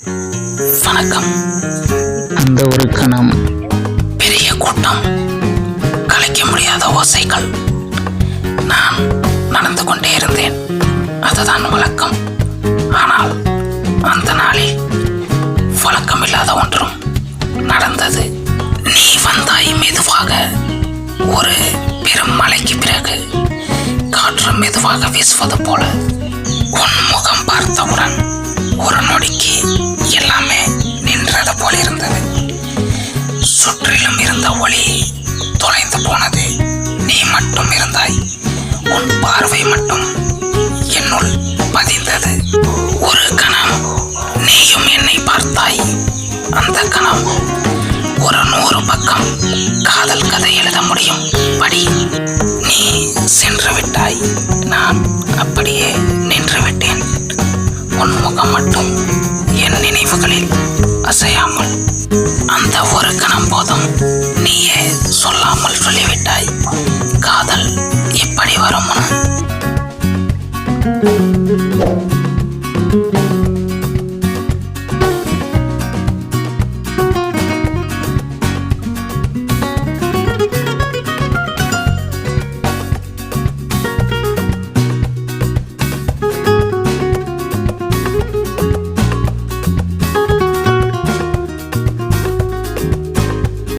வணக்கம். அந்த ஒரு கணம், பெரிய கூட்டம், கலைக்க முடியாத ஓசைகள். நான் நடந்து கொண்டே இருந்தேன். அதுதான் வழக்கம். ஆனால் அந்த நாளில் வழக்கமில்லாத ஒன்றும் நடந்தது. நீ வந்தாய் மெதுவாக. ஒரு பெரும் மழைக்கு பிறகு காற்று மெதுவாக வீசுவது போல உன் முகம் பார்த்தவுடன் ஒரு நொடிக்கு எல்லாமே நின்றது போல இருந்தது. சுற்றிலும் இருந்த ஒளி தொலைந்து போனது. நீ மட்டும் இருந்தாய். உன் பார்வை மட்டும் என்னுள் பதிந்தது. ஒரு கணம் நீயும் என்னை பார்த்தாய். அந்த கணம் ஒரு 100 பக்கம் காதல் கதை எழுத முடியும் படி. நீ சென்று விட்டாய். நான் அப்படியே நின்று விட்டேன். உன் முகம் மட்டும் என் நினைவுகளில் அசையாமல். அந்த ஒரு கணம் போதும். நீயே சொல்லாமல் சொல்லிவிட்டாய் காதல் இப்படி வரும்னு.